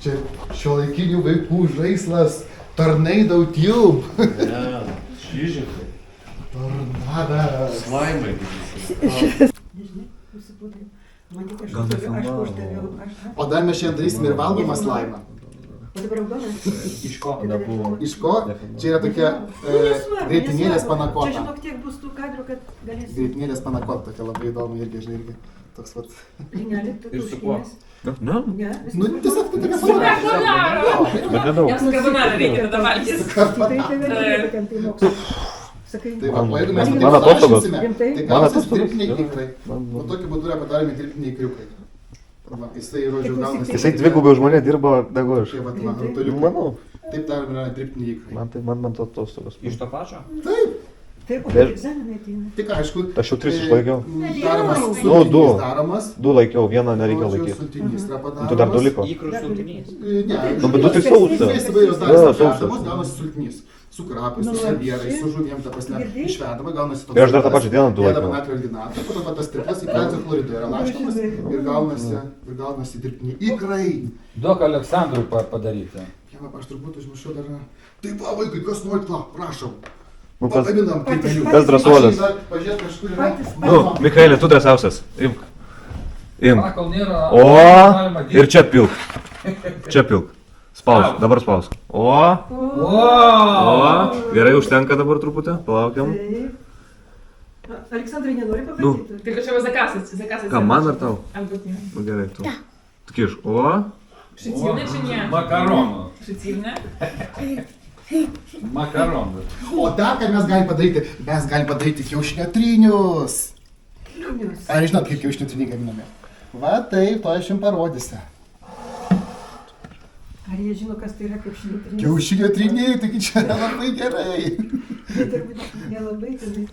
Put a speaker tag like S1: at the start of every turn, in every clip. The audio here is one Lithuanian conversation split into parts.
S1: Čia šiuolaikinių vaikų žaislas Tornado Tube.
S2: Ne, šižikai.
S1: Tornada.
S2: Slaimai.
S3: Nežinai, užsipūdai. Man tik aš uždaviau.
S1: O dar mes šiandien darysim ir valgomą slaimą.
S3: O dabar raudona?
S4: Iš ko nebuvo?
S1: Iš ko? Čia yra tokia greitinėlės panakota.
S3: Čia žinok tiek bus tų kadrų, kad galėsi...
S1: Greitinėlės panakota, tokia labai įdomu irgi, žinai, irgi toks vat.
S3: Linelį, tu
S4: Ir su kuo?
S3: tuškinės.
S5: Ne?
S3: Ne,
S1: Nu, tiesiog tai tokia
S5: Bet nedaug.
S6: Jiems karbonarą reikia tada valgyti.
S3: Tai tai gali tokiam tai mokslu. Sakai,
S1: Tai va, o jeigu mes
S5: Man
S1: taip
S5: atostogos.
S1: sąrašinsime,
S3: Rimtai?
S1: tai
S5: Man
S1: gausis
S5: atostogos.
S1: dirbtiniai ikrai. O tokiu būdu yra padaromi dirbtiniai ikriukai. Va, jisai, žodžiu, gaunasi...
S5: Jisai dvigubai už mane dirbo negu aš.
S1: Tai va, man rutuliukai.
S5: Manau.
S1: Taip daromi yra dirbtiniai ikrai.
S5: Man to atostogos.
S4: Iš to pačio?
S1: Taip,
S3: taip, o
S5: Bet-
S3: egzaminai ateina.
S1: tik aišku...
S5: Aš jau 3 išlaikiau.
S1: Daromas
S5: Nu,
S1: sultinys
S5: du.
S1: daromas.
S5: 2 laikiau, vieną nereikia
S1: Žodžiu,
S5: laikyti.
S1: sultinys yra padaromas.
S5: Tu dar 2 liko.
S4: Įkrų sultinys.
S1: Ne,
S5: Nu, bet du tik sausą.
S1: Visais įvairios
S5: Jo,
S1: dalys
S5: sausas.
S1: dedamos, gaunasi sultinys. Su krapais, su
S3: Nu,
S1: salierais,
S3: šiaip.
S1: su žuviem, ta prasme,
S3: Girdėjai?
S1: išvedama, gaunasi toks...
S5: Ir aš dar tą pačią dieną du
S1: Dedama
S5: laikiau.
S1: natrio alginato, po to va tas triplas į kalcio chloridą yra laštamas ir gaunasi dirbtiniai ikrai.
S7: Duok Aleksandrui padaryti.
S1: Jeva, aš turbūt užmiršau dar... Tai va, vaikai, kas norit, va, prašom.
S5: Nu, kas,
S1: Pagaminam kaitelių.
S5: kas drąsuolis?
S1: Pažiūrėt, kažkur yra...
S5: Nu, Mikaelė, tu drąsiausias. Imk. Imk.
S7: Sakau, nėra...
S5: O,
S7: galima
S5: ir čia pilk. Čia pilk. Spausk, dabar spausk. O, gerai, užtenka dabar truputį, palaukiam.
S3: Taip. Aleksandrai nenori
S5: Nu.
S3: pabandyti?
S6: Tik čia zakasas.
S5: Ką, man ar tau?
S6: Atbūtinė.
S5: Nu gerai, tu. Tu kiš. O,
S6: Šicivne čia ne.
S7: Makaronų.
S6: Šicivne.
S7: Makaronų.
S1: O dar, ką mes galim padaryti? Mes galim padaryti kiaušinio trynius.
S3: Liūnius.
S1: Ar žinot, kaip kiaušinio tryniai gaminami? Va taip, to aš jums parodysiu.
S3: Ar jie žino, kas tai yra kaip šliutrinys?
S1: Kiaušinio tryniai, taigi čia yra labai gerai.
S3: Tai turbūt nelabai, tai...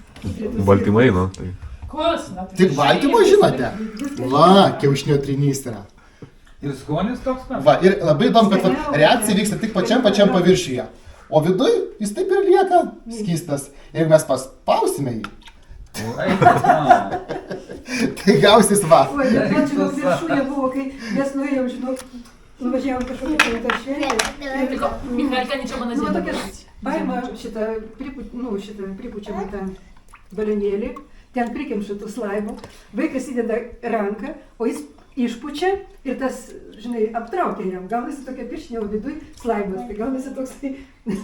S5: baltymai, nu. Tai.
S6: Kos?
S1: Tik baltymo žinote? Va, kiaušinio trynys yra.
S7: Ir skonis toks pat.
S1: Va, ir labai įdomu, kad va, reakcija vyksta tik pačiam paviršiuje. O viduj jis taip ir lieka skystas. Jeigu mes paspausime jį, tai gausis va.
S3: Oi, bet man žinau, viršūnė buvo, kai mes nuėjom, žinau, nuvažiavom kažkokią tai tą šventę.
S6: Michalka ničio man
S3: Nu, va
S6: nežino.
S3: tokias, paima šitą, pripučiamą tą balionėlį, ten prikemša tų slaimų, vaikas įdeda ranką, o jis išpučia ir tas, žinai, aptraukia jam, gaunasi tokia pirštinė, o viduj slaimas, tai gaunasi toks,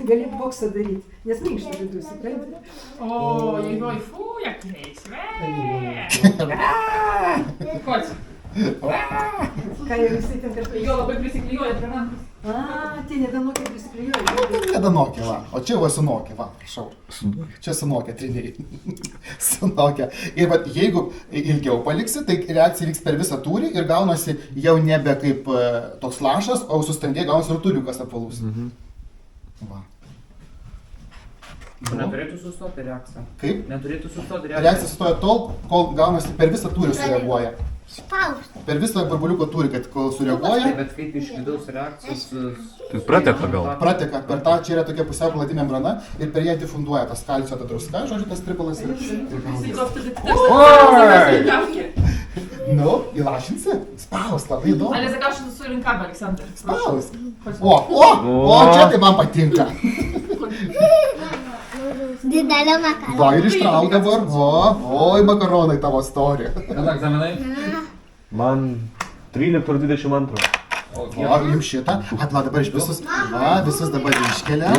S3: gali boksą daryti, nes minkšta viduj, supranti?
S6: O, joj, fu, jak lejs. Chodź.
S3: Ką jau jisai ten kažkaip...
S6: Jo labai prisiklijuoja prie rankos.
S3: A, tie nedanokai prisiklijuoja.
S1: Nedanokė, va. O čia va sunokė, va, prašau. Čia sunokė tryniai. Sunokė. Ir va, jeigu ilgiau paliksi, tai reakcija vyks per visą tūrį ir gaunasi jau nebe kaip toks lašas, o sustandė gaunasi rutuliukas apvalus. Va.
S4: Neturėtų sustoti reakcija.
S1: Kaip?
S4: Neturėtų sustoti reakcija.
S1: Reakcija sustoja tol, kol gaunasi per visą tūrį sureaguoja. Per visą burbuliuko tūrį, kad kol sureaguoja,
S4: Bet kaip iš vidaus reakcijos...
S5: Tai prateka gal.
S1: prateka. Per tą čia yra tokia pusiau plati membrana ir per ją difunduoja tas kalcio, ta druska, žodžiu, tas tripalas ir gaunasi. Nu, įlašinsi? Spaus, labai įdomu.
S6: Ale zakaš su rinkami, Aleksandr.
S1: Spaus. O, čia tai man patinka.
S8: Didelė makaronė.
S1: Va ir ištrauk dabar, oi makaronai tavo storė.
S7: Kada egzaminai?
S5: Man 13 ir 22.
S1: O, jums šitą, atla dabar iš visus dabar iškelia.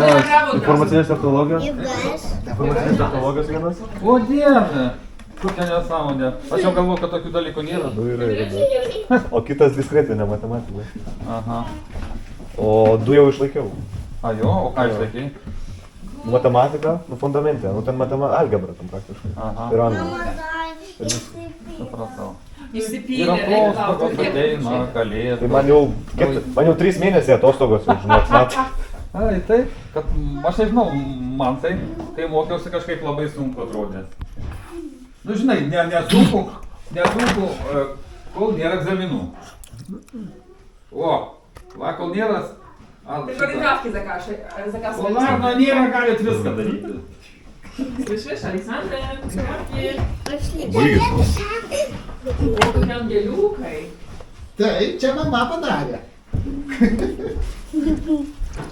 S5: Informacinės technologijos.
S8: Jėgas.
S5: Informacinės technologijos vienas.
S7: O dieve! Kokia nesąmonė. Aš jau galvoju, kad tokių dalykų nėra.
S5: Du yra. O kitas diskretinė matematika.
S7: Aha.
S5: O 2 jau išlaikiau.
S7: A jo, o ką išlaikei?
S5: Matematika, nu fundamente, nu ten algebra tam praktiškai.
S7: Aha.
S5: Ir anglų.
S7: Supratau.
S6: Išsipylė.
S7: Ir atostogos ateina, kalėdų.
S5: Tai man jau 3 mėnesiai atostogos, žinot, metai.
S7: Ai, taip, kad aš nežinau, man tai, kai mokiausi kažkaip labai sunku atrodė. Nu žinai, nesunku, kol nėra egzaminų. O, va, kol nėra...
S6: Ты координатки закажешь.
S7: O, ладно, nėra, galit viską daryti.
S6: Слышишь, Александр, координатки.
S5: Baigis.
S6: О, Ангелюкой.
S1: Tai čia mama padarė.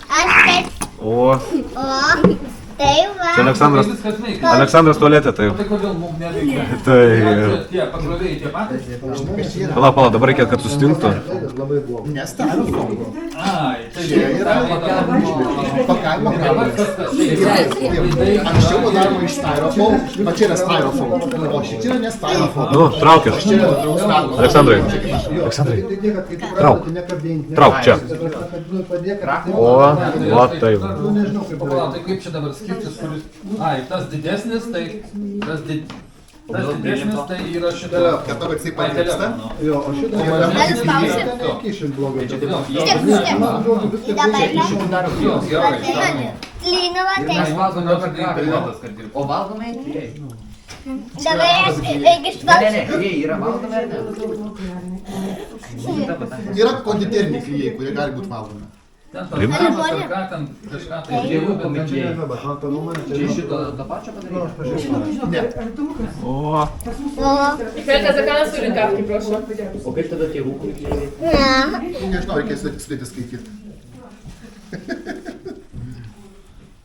S8: Aš taip.
S5: O,
S8: O. Tai va.
S5: čia Aleksandras.
S7: Tai viskas veikia.
S5: Aleksandras tualete,
S7: O
S5: tai.
S7: tai kodėl mums neveikia?
S5: Tai.
S7: Tie pakrovėjai tie patys?
S5: Pala, dabar reikia, kad sustingtų.
S1: Nestaro fondo.
S7: Ai, tai
S1: Čia yra pakavimo granules. Anksčiau buvo daroma iš styrofoam, o čia yra styrofoam. O šičia yra ne styrofoam.
S5: Nu, traukit.
S1: Čia yra draugus granules.
S5: Aleksandrai. Aleksandrai. Trauk. Trauk čia. O, va taip.
S7: Pala, tai kaip čia dabar skirtis, kuris... Ai, tas didesnis, tai... Tas didesnis, tai yra šita...
S1: Kad tavo jisai pavyksta.
S7: Jo, o šita...
S8: Galiu spausyti? Step. Dabar ne. Lynova
S4: Mes
S8: taip.
S4: valgome per periodus, kad dirbtų. O valgome tyrėjai.
S8: Dabar reikia
S4: Ne,
S8: išvaukti.
S4: tyrėjai yra valgomi ar ne?
S1: Yra konditeriniai klijai, kurie gali būti valgomi.
S7: Ten tas namas ar ką, ten kažką tai
S4: Tėvų
S7: bet
S4: pamėgėjai. Čia šito tą pačią padaryti?
S1: Ne.
S5: O,
S8: O.
S6: Kelka zakanas su rinkavki, proszę.
S4: O kaip tada tėvų pamėgėjai?
S8: Na.
S1: Nežinau, reikės sudėti skaityti.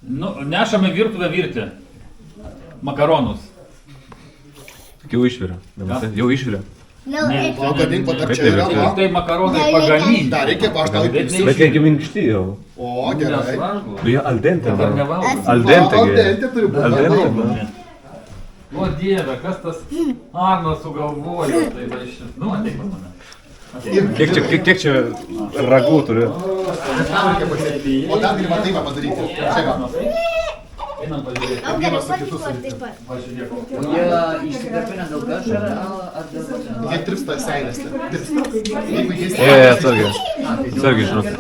S7: Nu, nešame virtuvę virti. Makaronus.
S5: jau išvirė. Jau išvirė.
S8: Nu,
S7: Ne.
S8: ir-
S1: O kadink po dar
S5: Kaip
S1: čia yra,
S5: tai
S1: va.
S7: Tai makaronai
S8: Dar
S7: pagaminti.
S1: Dar reikia paštauti
S7: Bet
S1: pilsius.
S5: Bet jie minkšti jau.
S1: O, gerai.
S7: Nesvarbu.
S5: Nu, jie al dente.
S7: Dar
S5: man.
S7: nevalgom.
S5: Al dente.
S1: Al
S5: gi.
S1: dente turi būti.
S5: Al dente. man.
S7: O Dieve, kas tas Arnas sugalvojo, tai va iš... Nu, ateik pas mane.
S5: Kiek čia ragų turi?
S1: O dar galima taip va padaryti. Čia va.
S7: Einam pažiūrėti.
S8: o galiu patikoti taip pat.
S7: Pažiūrėk.
S4: O jie išsitarpina dėl kažko ar dėl ko?
S1: Jie tirpsta seilėse. Tirpsta. Jeigu jie
S5: Atsargiai. Atsargiai, žinokit.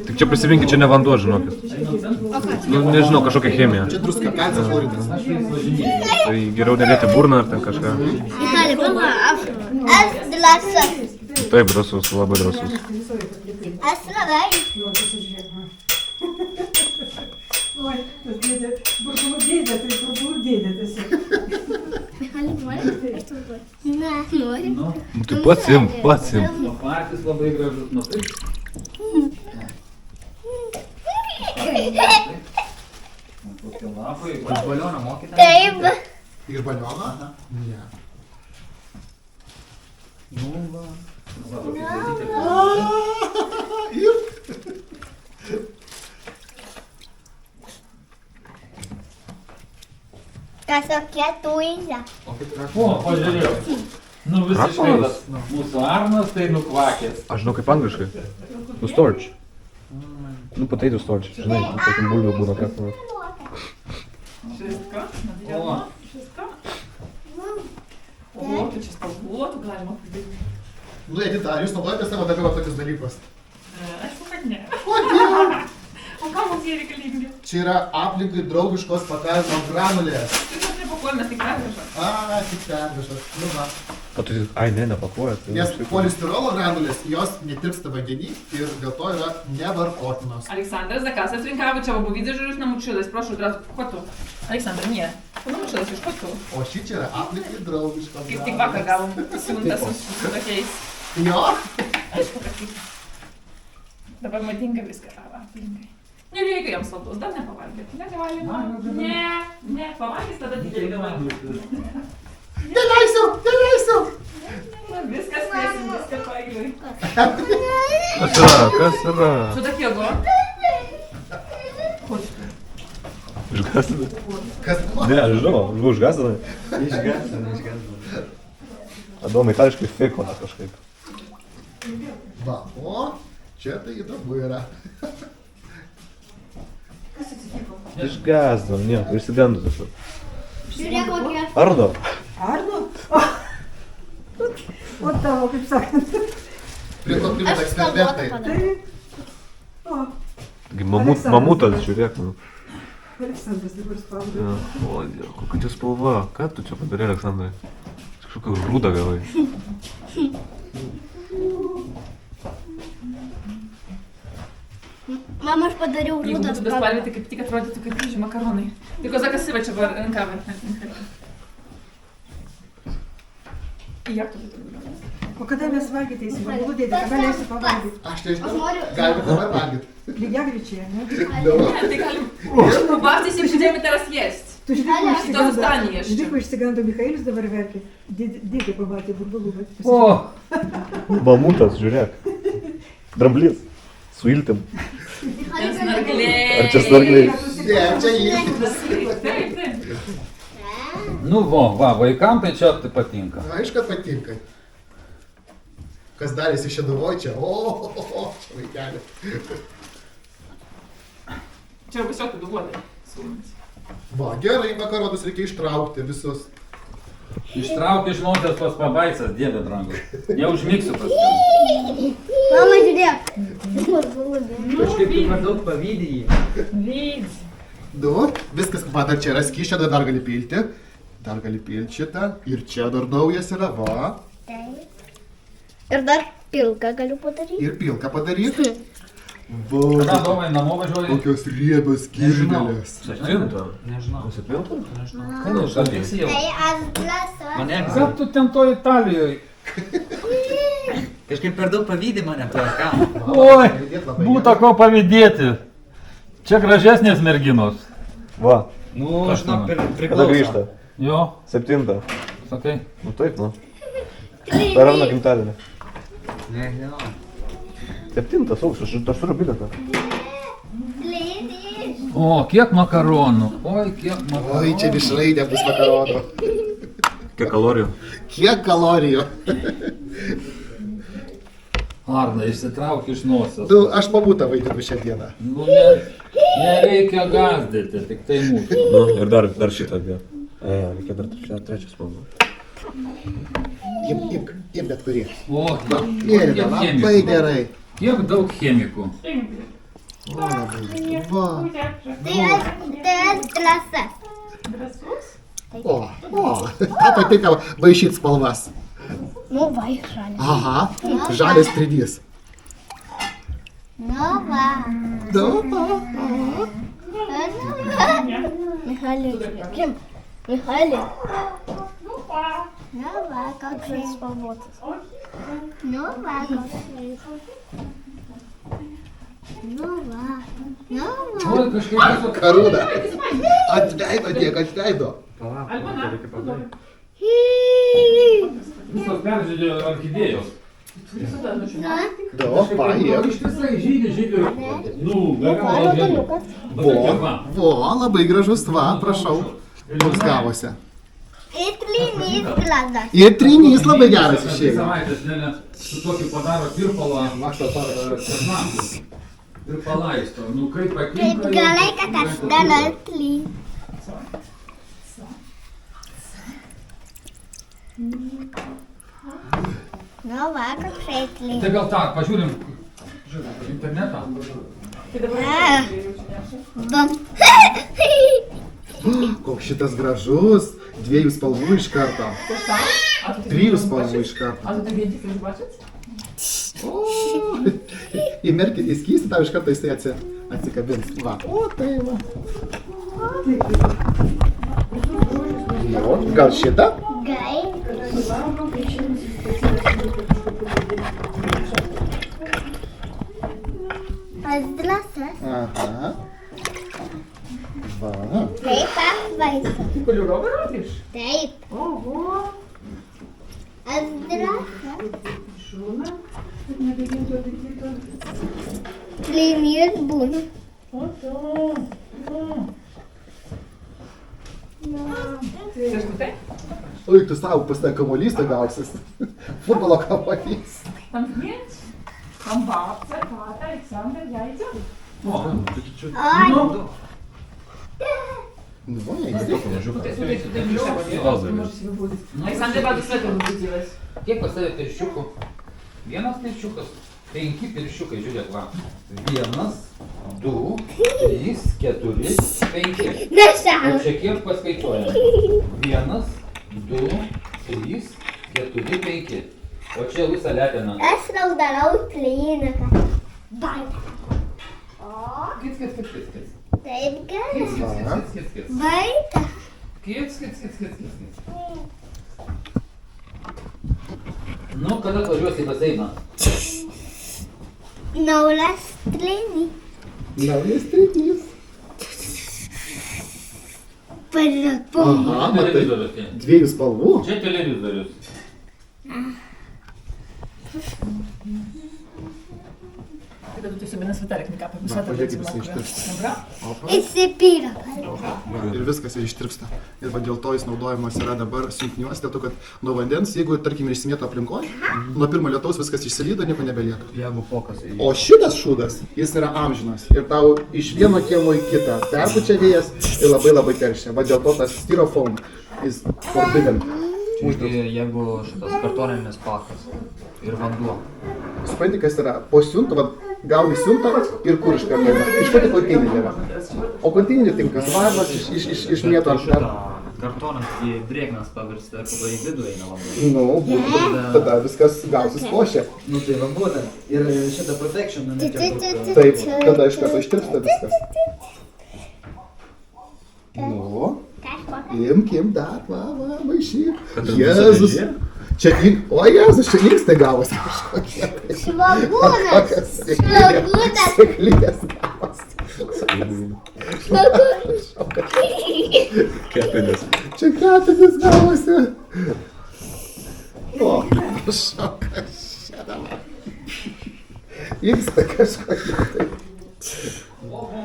S5: Tik čia prisiminkit, čia ne vanduo, žinokit. Nu, nežinau, kažkokia chemija.
S1: Čia druska, kalcio chloridas.
S5: Tai geriau nedėti burną ar ten kažką.
S8: Gali, mama, aš drąsus.
S5: Taip, drąsus, labai drąsus.
S8: Aš labai.
S3: Ой, tas dėdė, burbulų dėdė, tai burbulų dėdė tiesiog.
S8: Na, nori.
S5: Nu, tai pats im.
S7: Nu, patys labai gražus, nu taip. Kokie lapai.
S4: Iš baliono mokytą?
S8: Taip.
S1: Iš baliono? Ne.
S4: Nu, va.
S7: Va, tokie dalykai.
S8: Kažkokia tuiza.
S7: O, pažiūrėjau. Nu, visiškai tas mūsų Arnas tai nukvakęs.
S5: Aš žinau kaip angliškai. Nu, storage. Nu, potato storage. Žinai, tarkim bulvių būna kas.
S6: Wszystko?
S7: O,
S6: Wszystko? O, tu čia spalvotų galima pridėti.
S1: Nu, Edita, ar jūs naudojate savo darbe va tokius dalykus?
S6: Aišku, kad ne.
S1: Kodėl?
S6: O kam mums jie reikalingi?
S1: Čia yra aplinkai draugiškos pakavimo granulės.
S6: Tai mes nepakuojam, mes tik pervežam.
S1: A, tik pervišas. Nu, va.
S5: O tu, ai, ne, nepakuojat.
S1: Nes polistirolo granulės, jos netirpsta vandenį ir dėl to yra nevartotinos.
S6: Aleksandras Zakasas Rinkavičevo, bo widzę, że już namuczyłeś. Proszę od razu, chodź tu. Aleksandr, nie. Tu namuczyłeś już, chodź tu.
S1: O ši čia yra aplinkai draugiškos
S6: Kaip tik vakar gavom siuntą su tokiais.
S1: Jo?
S6: Aišku, kad kaip. Dabar madinga viską aplinkai. Nereikia jam saldaus, dar nepavalgyti. Negalima. Ne, pavalgys tada didelį gavalgį.
S1: Neleisiu, neleisiu.
S6: Viskas spėsim, viską paeiliui.
S5: Kas yra?
S6: Що takiego? Chodź tu.
S5: Išgąstinai?
S1: Kas buvo?
S5: Ne, aš žinau, aš buvau išgąstinai.
S4: Išgąstina.
S5: Adomai, itališkai fiko kažkaip.
S1: Va, o, čia tai įdomu yra.
S5: Išgąsdinau, nieko, išsigandu tiesiog.
S8: Žiūrėk, kokia.
S5: Ardo?
S3: Arno? O tavo, kaip sakant.
S1: Prie to primeta
S8: Aš spalvotą
S1: eksperimentai.
S8: padariau.
S3: O,
S5: Taigi mamutas, žiūrėk. Nu.
S3: Aleksandras dabar spaudė.
S5: Ja. O, Dieve, kokia čia spalva. Ką tu čia padarė, Aleksandrai? Kažkokią rūdą gavai.
S8: Mama, aš padariau
S6: Jeigu
S8: rūdą
S6: būtų bespalvė, tai kaip tik atrodytų kaip kryžių makaronai. Tylko zakasywać rękawy. I jak to by to wyglądało?
S3: O kada mes valgyti eisim? Glūdėti, kada leisi pavalgyti?
S1: Aš nežinau. Galime dabar valgyti.
S3: Lygiagrečiai, ne?
S6: Ты галим. Бабці всі будемо зараз їсть.
S3: Tu žinai,
S6: Что zostanie jeszcze?
S3: žinai, ko išsigando Michailis dabar verkia. Dėdė pamatė burbulų, bet
S7: О,
S5: Mamutas, žiūrėk. Dramblys. Su iltim.
S6: Снарглей.
S5: Ar čia snargliai?
S1: Ne, čia įlyti.
S6: Taip, taip.
S7: ну va, vaikam tai čia tai patinka.
S1: Aišku, kad patinka. Kas darėsi Šeduvoj čia? O, čia vaikelė.
S6: Čia visokių duodai.
S1: Va, gerai, makaronus reikia ištraukti visus.
S7: Ištrauk iš nosies tos pabaisas, dieve brangus. Neužmigsiu paskui.
S8: Mama, žiūrėk.
S4: Kažkaip tu per daug pavydį jį.
S6: Vydz.
S1: Du, viskas, matai, čia yra skysčio, dar gali pilti. Dar gali pilti šitą. Ir čia dar naujas yra, va.
S8: Ir dar pilką galiu padaryti.
S1: Ir pilką padaryti.
S7: Kada
S1: Va,
S7: domai namo važiuoji?
S1: kokios riebios kirmelės.
S4: Nežinau. Gal tiksi jau?
S8: Tai aš glasu.
S4: Mane
S7: Ką tu ten to Italijoje?
S4: kažkaip per daug pavydį mane, tai ką?
S7: Oi, būta ko pavydėti. Čia gražesnės merginos.
S5: Va,
S4: Nu,
S7: Kas
S4: žinok,
S7: ten?
S5: kada
S4: priklauso.
S5: grįžta?
S7: Jo,
S5: 7.
S7: sakai.
S5: Nu taip, nu. Per mano gimtadienį.
S4: Nežinau.
S5: 7 sausio, aš turiu bilietą.
S8: Plėdį.
S7: O, kiek makaronų. Oi, kiek makaronų.
S1: Oi, čia višlaidė bus makaronų.
S5: Kiek kalorijų?
S1: Kiek kalorijų?
S7: Arna, išsitrauk iš nosies.
S1: Du, aš pabūtą vaidinu šią dieną.
S7: Nu, nereikia gazdyti, tik tai mūsų.
S5: Nu, ir dar šitą dėl. Reikia dar trečias spalvų.
S1: Imk bet kurį.
S7: O,
S1: Ir
S7: kiek
S1: labai
S7: chemikų.
S1: gerai.
S7: Kiek daug chemikų.
S1: Va, va.
S8: Tai aš glasas.
S6: Drąsus?
S1: O, ką patinka maišyti spalvas?
S8: Nu, va, žalia.
S1: Aha, žalias pridys.
S8: Nu, va.
S1: Du,
S8: Michailė, žiūrėkim. Michailė.
S6: Ну, па.
S8: Nu, va, koks jis spalvotas. Nu, va, koks jis. Nu, va. Nu, va.
S7: Oi, kažkaip tiesiog.
S1: karūna. Atleido tiek, atleido.
S6: Albana.
S7: Visos peržydėjo orchidėjos.
S6: Visada nušinau.
S1: Du, paėm.
S7: Ištisai žydė. Nu, be
S8: Va,
S7: galo žydė.
S8: rudeniukas.
S1: Vo, labai gražus, va, prašau. Koks gavosi.
S8: Ir tlinys glasas.
S1: Ir trinys labai geras išėjo.
S7: Savaitės, ne, su tokiu padaro tirpalą. Česnakų. Ir palaisto. Nu, kaip patinka.
S8: Kaip gerai, kad aš darau tlin. Nu, va, koks jis tlin.
S7: Tai gal tą, pažiūrim internetą.
S6: Tai dabar
S8: Bam.
S1: Koks šitas gražus. 2 spalvų iš karto. 3 spalvų iš karto.
S6: А тут вентик бачить?
S1: Įmerkit į skystį, tau iš karto jisai atsikabins. Va. O, tai va. Nu, gal šitą?
S8: Gai. Aš glasas.
S1: Aha. Va.
S8: Taip, aš vaizdas.
S6: Кольоровий робиш?
S8: Taip.
S6: Ого!
S8: Aš glasas.
S6: Шуна. Тут не дадим то дитя.
S8: Tlinys būna.
S6: Ото. Це ж ти?
S1: Oi, tu savo pas tą kamuolys, tai gausis. Futbolo kamuolys.
S6: Там м'яч. Там бабця, тата, Олександр, я і дядя.
S8: Ой.
S1: Nu, va, jeigu.
S6: Олександр багато свету вибудилась.
S7: Kiek pas tave pirščiukų? Vienas pirščiukas, 5 pirščiukai, žiūrėk, va. 1, 2, 3, 4, 5. O
S8: Nešau.
S7: čia kiek paskaičiuojam? 1, 2, 3, 4, 5. O čia visą leteną.
S8: Aš raudarau tlyną. Bai.
S7: Kits, kits, kits, kits, kits.
S8: Taip gerai.
S7: Kits, kits, kits, kits, kits, kits.
S8: Baita.
S7: Kits, kits, kits, kits, kits, kits. Nu, kada atvažiuosi į baseiną?
S8: Naujas trenį.
S1: Naujas tretinys.
S8: Padapom.
S1: Aha, matai.
S7: Televizorius.
S1: Dviejų spalvų.
S7: Čia televizorius.
S6: Kada tu sobie na sweterek nie kapę,
S1: Va, pažiūrėk, kaip jisai ištirpsta.
S6: Dobra?
S8: Įsipyra.
S1: Ir viskas jau ištirpsta. Ir va dėl to jis naudojamas yra dabar siuntiniuose, dėl to, kad nuo vandens, jeigu, tarkim, išsimėto aplinkoje, nuo pirmo lietaus viskas išsilydo, nieko nebelieka.
S4: Jeigu fokas į
S1: O šitas šūdas, jis yra amžinas. Ir tau iš vieno kiemo į kitą perpučia vėjas ir labai labai teršia. Va dėl to tas styrofoam, jis forbidden.
S4: Jeigu šitas kartoninis pakas ir vanduo.
S1: Supranti, kas yra? Po siunto, va, gauni siuntą ir kur iš karto eina? Iš kokio konteinerio. O konteinerį tinka svarbas išmėto ant
S4: šitą kartonas į drėgnas pavirsta ir tada į vidų eina vanduo.
S1: Nu, būtų, tada viskas gausis košė.
S4: Nu tai va būtent. Ir šitą protection, nu
S1: Taip, tada iš karto ištirpsta viskas. Nu, imkim dar, va, maišyk. Jėzus. Čia, o Jėzus, čia inkstai gavosi kažkokie.
S8: Svagūnas. Svagūnas.
S1: Sėklės gavosi.
S8: Svagūnas.
S5: Kepenės.
S1: Čia kepenis gavosi. O, šokas čia dabar. Inkstai kažkokie tai.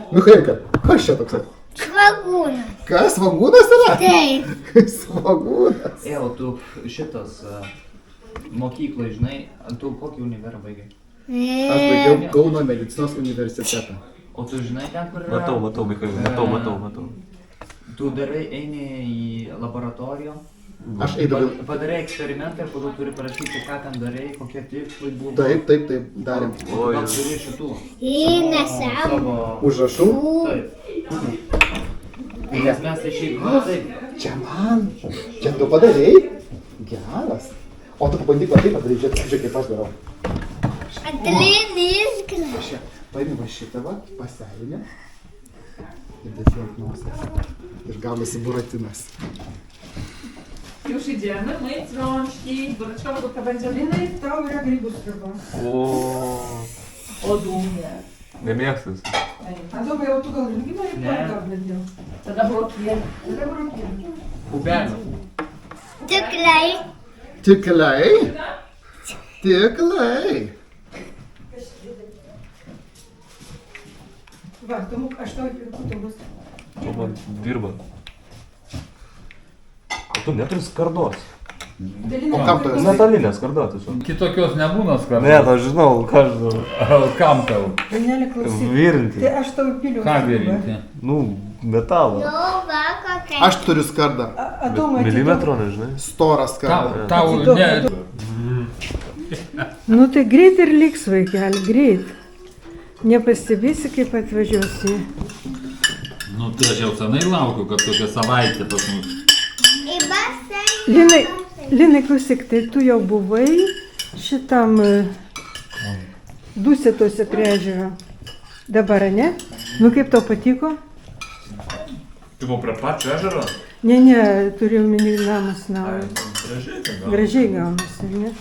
S1: Michailka, kas čia toksai?
S8: Svagūnas.
S1: Kas, svagūnas yra?
S8: Taip.
S1: Svagūnas.
S4: o tu šitas mokyklai, žinai, tu kokį univerą baigai?
S1: Aš baigiau Kauno medicinos universitetą.
S4: O tu žinai ten, kur yra?
S5: Matau, Michail, matau.
S4: Tu darai, eini į laboratoriją,
S1: Aš eidavau.
S4: padarai eksperimentą ir tada turi parašyti, ką ten darai, kokie tikslai buvo.
S1: Taip, darėm.
S4: O gal turi šitų
S8: Įnesiam.
S4: savo...
S1: Užrašų.
S4: Taip. Nes mes tai šiaip, nu, taip.
S1: Čia man. Čia tu padarei? Geras. O tu pabandyk va taip padaryti, žiūrėk, kaip aš darau.
S8: Atlinis glas.
S1: Paimi va šitą va, paseilinę. Ir tiesiog nosės. Ir gaunasi buratinas.
S6: Już idziemy, myć rączki. Bureczkowa to będzie
S3: Linai, tau yra grybų sriuba.
S6: o dumie.
S5: Nemėgstas.
S3: Adomai, o tu gal irgi nori
S4: Ne.
S3: paragauti?
S6: Tada blokier.
S3: Tada brokėlė.
S4: Upelio.
S8: Tikrai.
S1: Tiklai? Tiklai.
S3: Va, tu, aš tau pirku, tu bus.
S5: O man dirba. O tu neturi skardos.
S1: O kam tu esi?
S5: Metalinė skarda tiesiog.
S7: Kitokios nebūna skarbos.
S5: Ne, aš žinau, ką aš žinau.
S7: Kam tau?
S3: Panelė, klausyk.
S5: Virinti.
S3: Tai aš tau piliu.
S7: Ką virinti?
S5: Nu, metalą.
S8: Nu, va, kokia.
S1: Aš turiu skardą.
S3: Adomai,
S5: Milimetro, nežinai.
S1: Storą skardą.
S7: Tau
S3: Atiduok,
S7: ne.
S3: Nu tai greit ir liks vaikeli, greit. Nepastebėsi, kaip atvažiuosi.
S7: Nu tai aš jau senai laukiu, kad tokia savaitė pas mus.
S8: Į baseiną.
S3: Linai, Linai, klausyk, tai tu jau buvai šitam Dusetose prie ežero. Dabar, ne? Nu kaip tau patiko?
S5: Tu buvai prie pačio ežero?
S3: Ne, turėjau minį namas naujas. Gražiai gaunasi, ne?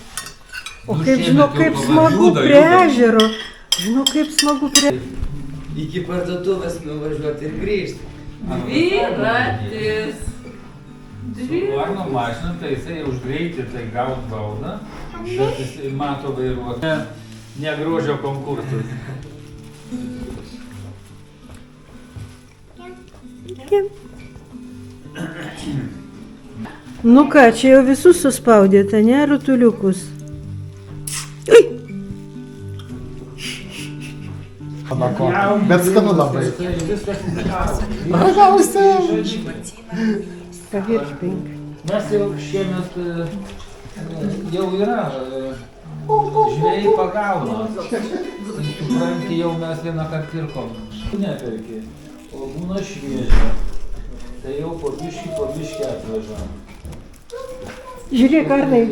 S3: O
S7: Nu,
S3: kaip,
S7: šiemet
S3: žinau,
S7: jau
S3: kaip
S7: pava-
S3: smagu
S7: juda,
S3: prie
S7: juda.
S3: ežero. Žinau, kaip smagu prie...
S4: Iki parduotuvės nuvažiuoti ir grįžti.
S6: Dviratis.
S7: Varno mašiną, tai jisai už greitį tai gaut baudą, bet jisai mato vairuoti. Ne grožio konkursas.
S3: Nu ką, čia jau visus suspaudėte, ne, rutuliukus?
S1: Bet skanu labai. Ragausi.
S3: Paviršpink.
S7: Mes jau šiemet jau yra žvėjai pagauna. Supranti, jau mes vieną kartą pirkom. Neperki, o būna šviežia. Tai jau po biškį atveža.
S3: Žiūrėk, Arnai.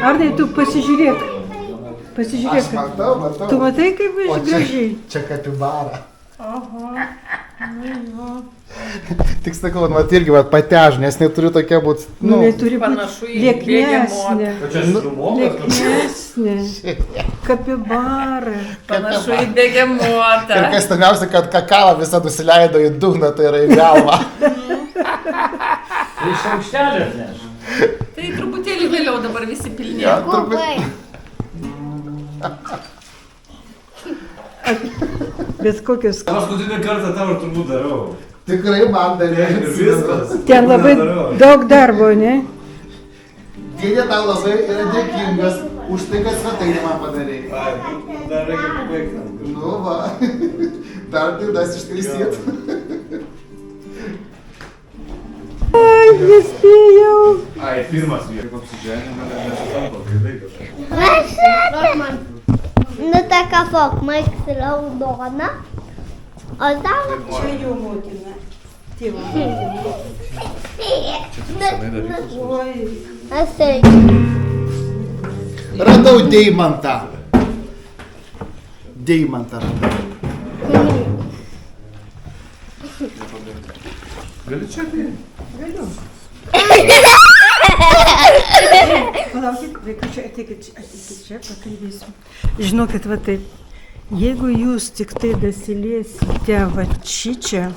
S3: Arnai, tu pasižiūrėk.
S1: Aš
S3: Pasižiūrėk.
S1: matau.
S3: Tu matai, kaip
S1: O
S3: gražiai?
S1: čia kapibara.
S6: Oho.
S1: Tik sakau, mat irgi patež, nes neturiu tokia būti,
S3: Nu, jinai turi
S6: Panašu
S3: būti
S6: į
S3: lieknesnė.
S2: Čia šrumokas kažkoks.
S3: Lieknesnė. Kapibara.
S6: Panašu į begemotą.
S1: Ir kas tamiausia, kad kakava visą nusileido į dugną, tai yra į galvą.
S2: Tai iš aukštelio atneš.
S6: Tai truputėlį vėliau dabar visi pilni.
S1: Ja, turbūt.
S8: Kubai.
S3: Bet kokius.
S2: Paskutinį kartą tau ir turbūt darau.
S1: Tikrai man
S2: Ir
S1: darė.
S2: viskas.
S3: Ten labai daug darbo, ne?
S1: Dėdė tau labai yra dėkingas už tai, kad svetainį man padarė.
S2: Ai, dar reikia pabaigti.
S1: Nu va, dar klaidas ištaisyti.
S3: Ai, nespėjau.
S2: Ai, pirmas vyras. Kaip apsiženė, nesutampa, kai laikas.
S8: Nu taka fok, Maiks raudona. O tavo?
S3: Čia jų motina. Tėvo. Oi.
S8: Asai.
S1: Radau deimantą. Deimantą radau.
S2: Gali čia tai?
S3: Palaukit, vaikučiai, ateikit čia, pakalbėsim. Žinokit, va taip, jeigu jūs tik tai dasiliesite va čia,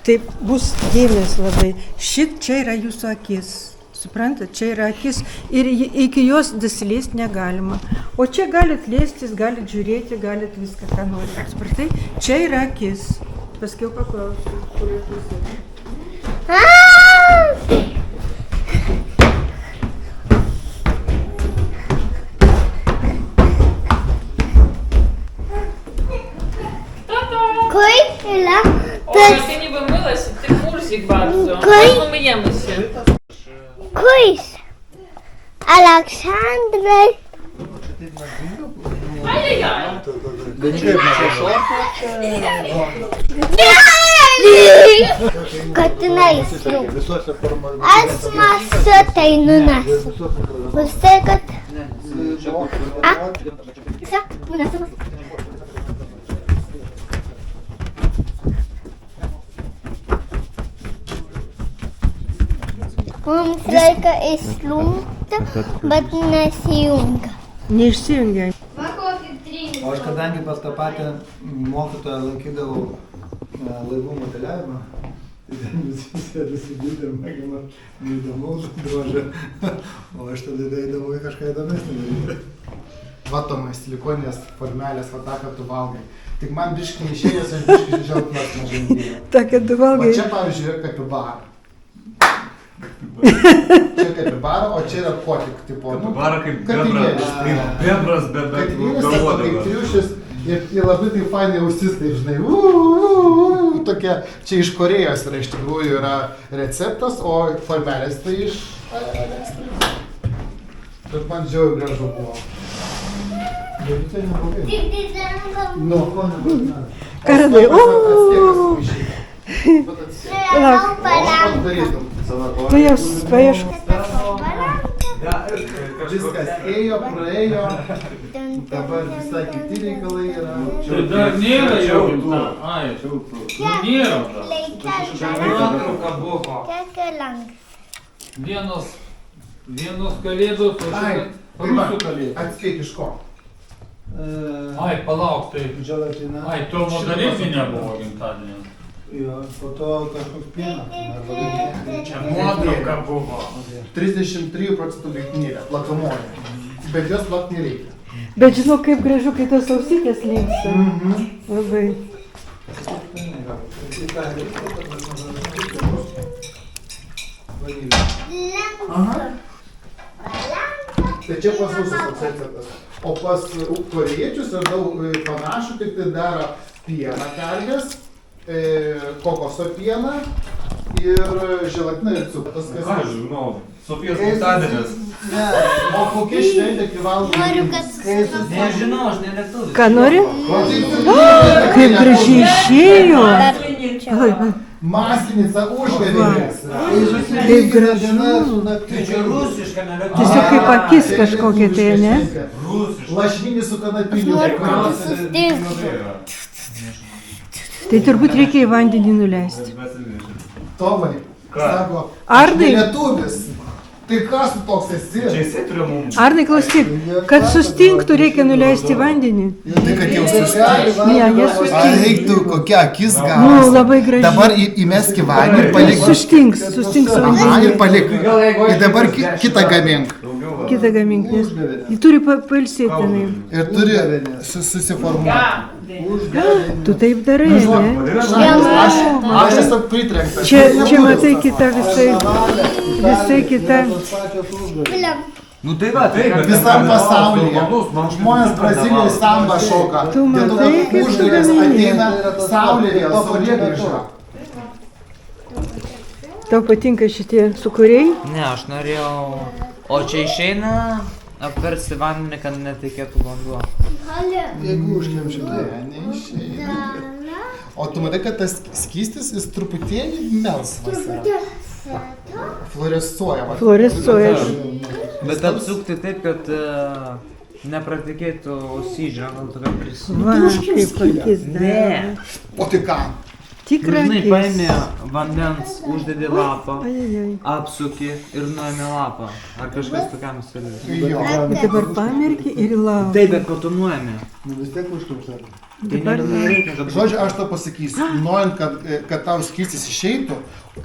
S3: tai bus dėmės labai. Šit čia yra jūsų akis. Suprantat, čia yra akis ir iki jos dasiliesti negalima. O čia galit liestis, galit žiūrėti, galit viską, ką norite. Supratai? Čia yra akis. Paskiau paklausiu, kurio pusė.
S8: Kaip yra
S6: O,
S8: tas
S6: ти ніби милася, ти мурзик bardzo.
S8: Кой?
S6: Ми миємося.
S8: kuis? Aleksandrai.
S6: Ай-яй-яй.
S8: Katinai jau. Aš masu tai nunesu. Visai, kad... A? Ką? Nunesu. Mums reikia įsliumti, bet nesijungia.
S3: Neišsijungia.
S9: O aš kadangi pas tą patį mokytoją lankydavau laivų modeliavimą, tai ten visi sėdėsi dirbti ir mėgino neįdomaus drožę, o aš tada eidavau į kažką įdomesnį daryti.
S1: Va Tomai, silikoninės formelės, va tą, kad tu valgai. Tik man biškai neišėjęs, aš biškai želklas mažintėjau.
S3: Ta, kad tu
S1: Va
S3: valgai.
S1: čia, pavyzdžiui, yra kapibara. Čia kapibara, o čia yra kotik, tipo.
S2: Kapibara kaip
S1: kapinėlis.
S2: kaip bebras, be
S1: Katinėlis, kaip
S2: galvodavo.
S1: triušis ir labai taip fainai ausis, taip žinai, tokia, čia iš Korėjos yra iš tikrųjų yra receptas, o formelės tai iš Bet man žiauriai gražu buvo.
S9: Bet tai neblogai.
S8: Tik dizainą.
S1: Nu,
S9: Ko neblogai.
S3: Karadai,
S8: Tau paranka.
S3: Paiešk.
S1: Viskas ėjo, praėjo, dabar visai kiti reikalai yra.
S2: Tai dar nėra jau. Ai, jau. Nėra dar.
S7: Nuotrauka buvo.
S8: Kiek lanks.
S7: Vienos kalėdos, o
S1: Ai,
S7: šiandien rusų kalėdos.
S1: atspėk iš ko.
S2: Ai, palauk, tai.
S9: Želatina.
S2: Ai, to modalizmo nebuvo gimtadienio.
S9: Jo, po to kažkoks pienas. Arba
S2: Čia nuotrauka buvo.
S1: 33% greitinėlė, plakamoja. Bet jos plakt nereikia.
S3: Bet žinau, kaip gražu, kai tos ausytės linksta. Labai.
S1: Aha. Tai čia pas mūsų toks receptas. O pas korėjiečius ir daug panašų, tik tai daro pieną karvės, kokoso pieną ir želatiną ir cukrų.
S2: Ką aš žinau, Sofijos gimtadienis.
S1: O kokia šventė, kai valgo?
S8: Noriu, kad
S7: Nežinau, aš ne lietuvis.
S3: Ką nori? Kaip gražiai išėjo. Oi,
S1: Maslinica užgavėnės.
S3: Kaip gražu.
S7: Tai čia rusiška, ne lietuvis.
S3: Tiesiog kaip akis kažkokia tai, ne?
S2: Rusiškai.
S1: Lašvinis su kanapiniu.
S8: noriu, kad sustingtų.
S3: Tai turbūt reikia į vandenį nuleisti.
S1: Tomai, sako,
S3: Arnai.
S1: lietuvis. Tai kas tu toks esi?
S2: Čia jisai turėjo mums.
S3: Arnai, klausyk, kad sustinktų reikia nuleisti į vandenį.
S1: Tai kad jau sustingtų.
S3: Ne, nesustinks.
S1: Eik tu, kokia akis
S3: Nu,
S1: gavosi.
S3: labai gražiai.
S1: Dabar įmesk į vandenį ir palik.
S3: Sustinks
S1: Aha,
S3: vandenį.
S1: ir palik. Ir dabar kitą gamink.
S3: Kitą gamink, nes jį turi pailsėti. jinai.
S1: Ir turi susiformuoti.
S3: Tu taip darai, ne?
S1: Aš esu pritrenktas.
S3: Čia matai kita visai kita.
S7: Nu tai va, tai
S1: Visam pasaulyje. Žmonės Brazilijoje samba šoka.
S3: Tu matai,
S1: Dėl to,
S3: kaip
S1: kad
S3: tu
S1: užgavės
S3: gamini.
S1: ateina saulė vėl saulėgrįža.
S3: Tau patinka šitie sukūriai?
S4: Ne, aš norėjau. O čia išeina apversti vandenį, kad netekėtų vanduo.
S1: Jeigu užkemši, tai neišeina. O tu matai, kad tas skystis, jis truputėlį melsvas yra. Fluorescuoja. va.
S3: Fluorescuoja.
S4: Bet apsukti taip, kad nepratikėtų osyžę, gal tada prisimenu.
S3: Va, kaip akis daro.
S4: Ne.
S1: O tai ką?
S3: Tikra
S4: Žinai,
S3: akis.
S4: paėmė vandens, uždedi lapą,
S3: Ajajai.
S4: apsuki ir nuėmė lapą. Ar kažkas tokiam stiliui?
S1: Jo.
S3: Bet dabar pamerki ir lauki.
S4: Taip, bet ko tu nuėmė?
S9: Nu vis tiek užtruks.
S4: Tai nereikia, kad
S1: Žodžiu, aš tau pasakysiu, norint, kad tau skystis išeitų,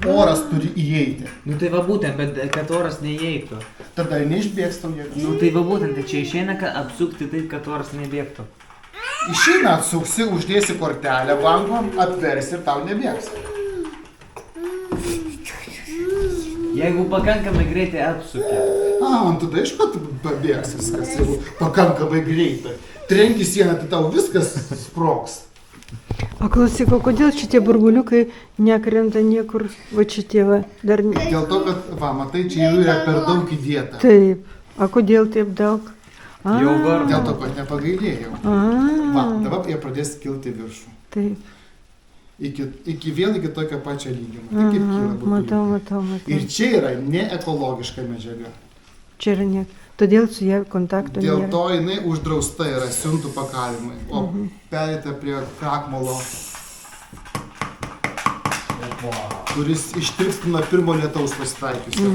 S1: oras turi įeiti.
S4: Nu tai va būtent, bet kad oras neįeitų.
S1: Tada neišbėgs tau jėgas.
S4: Nu tai va būtent, tai čia išeina, kad apsukti taip, kad oras nebėgtų.
S1: Išeina atsuksi, uždėsi kortelę banko, apversi ir tau nebėgs.
S4: Jeigu pakankamai greitai apsuki.
S1: Tada iš pat pabėgs viskas, jeigu pakankamai greitai. Trenki sieną, tai tau viskas sprogs.
S3: O klausyk, o kodėl šitie burbuliukai nekrenta niekur, va šitie va, dar ne.
S1: Dėl to, kad, va, matai, čia jų yra per daug įdėta.
S3: Taip, o kodėl taip daug?
S4: Jau vargu.
S1: Dėl to, kad nepagailėjau. Va, dabar jie pradės kilti viršų.
S3: Taip,
S1: Vėl iki tokio pačio lygio. Matai, kaip kyla burbuliukai.
S3: matau.
S1: Ir čia yra neekologiška medžiaga.
S3: Čia yra ne. Todėl su ją kontakto
S1: Dėl
S3: nėra.
S1: to jinai uždrausta yra siuntų pakavimai. O perėta prie krakmolo, kuris ištirpsta nuo pirmo lietaus pasitaikiusio.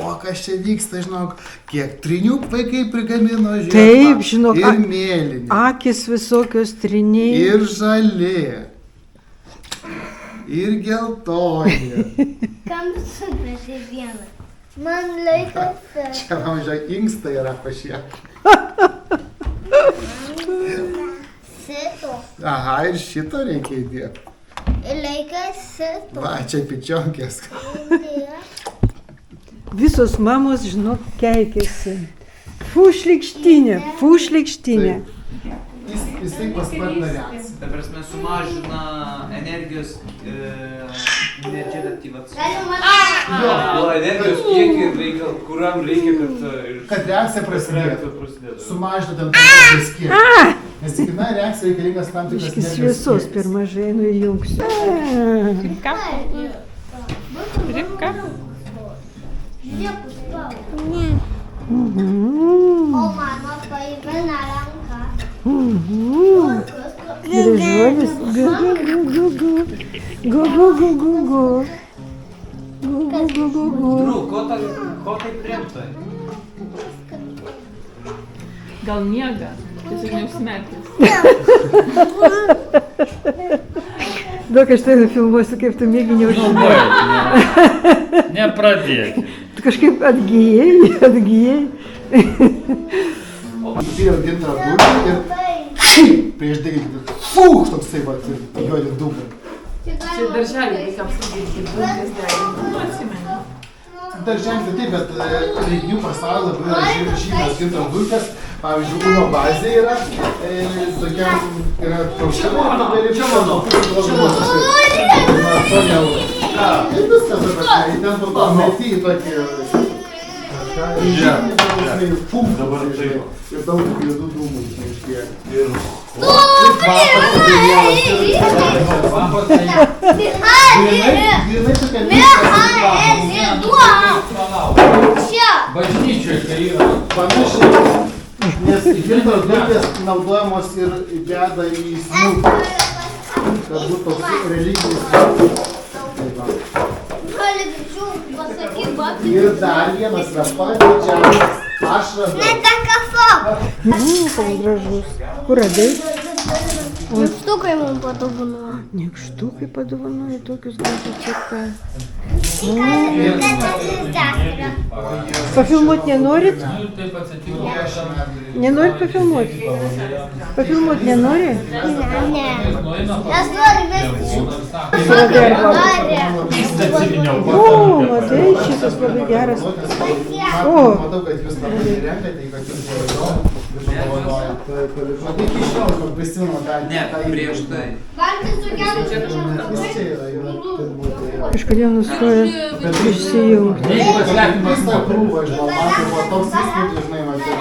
S1: O kas čia vyksta, žinok, kiek trinių vaikai prigamino žiemą.
S3: Taip, žinok,
S1: Ir mėlyni,
S3: Akis visokios triniai.
S1: ir žali, ir geltoni.
S8: Kam sugrasi vieną? Man laikas.
S1: Čia, man žiūrėk, inkstai yra pašie.
S8: Sito.
S1: Aha, ir šito reikia įdėti.
S8: Laikas sito.
S1: Va, čia pičionkės.
S3: Visos mamos, žinok, keikėsi. Fušlikštinė.
S1: Jisai paspartina reakciją.
S4: Ta prasme sumažina energijos nečiadatyvas. O energijos kiekį reikia, kuriam reikia,
S1: Kad reakcija prasidėtų.
S4: prasidėtų.
S1: Sumažinti ten energijos kiekį. Nes kiekviena reakcija reikalingas tam tikras
S3: Iškis šviesos per mažai, nu įjungsiu.
S6: Ribka. Ribka.
S8: Liepus pau. O mano paėmė ranką.
S3: Gražuolis. Gu.
S4: Dru, ko tai priimtai?
S6: Gal miega, tiesiog neužsimerkęs.
S3: Daug aš tai nufilmuosiu, kaip tu mėgini užsimėgti.
S10: Nepradėk.
S3: Tu kažkaip atgyjai.
S1: Vėl gintra dūrė ir prieš degimą. Toksai va, juodi dūmai.
S6: Čia darželį vaikams sudėti, dulkės deginti. Nu, atsimenu.
S1: Darželis taip, bet renginių pasaulyje labai yra žymios gintra dulkės. Pavyzdžiui, Uno bazė yra tokia, yra taušama. Čia mano. Ir viskas dabar, ten po to meti į tokį...
S2: Dabar taip.
S1: Ir daug juodų dūmų iškiek.
S2: Ir
S7: Bažnyčioje tai yra.
S1: Panašiai. Nes gintaro durpės naudojamos ir deda į smiltą, kad būtų toks religinis. Ir dar vienas yra pats didžiausias. Aš radau.
S3: Koks gražus. Kur radai?
S8: Nykštukai mums padovanojo.
S3: Nykštukai padovanojo tokius gražius cirką. Pafilmuot nenorit? Nenorit pafilmuot? Pafilmuot nenori?
S8: Ne. Mes norime
S3: O, matai, šitas labai geras.
S1: Matau, kad jūs labai renkate, kad jūs padovanoja. Matai, iki šiol, kur prisimenu tą
S4: prieš tai.
S3: Kažkodėl nustoja išsijungti.
S1: Jeigu pasveikimas tą krūvą iš balmatų, buvo toks įspūdis, žinai, matai.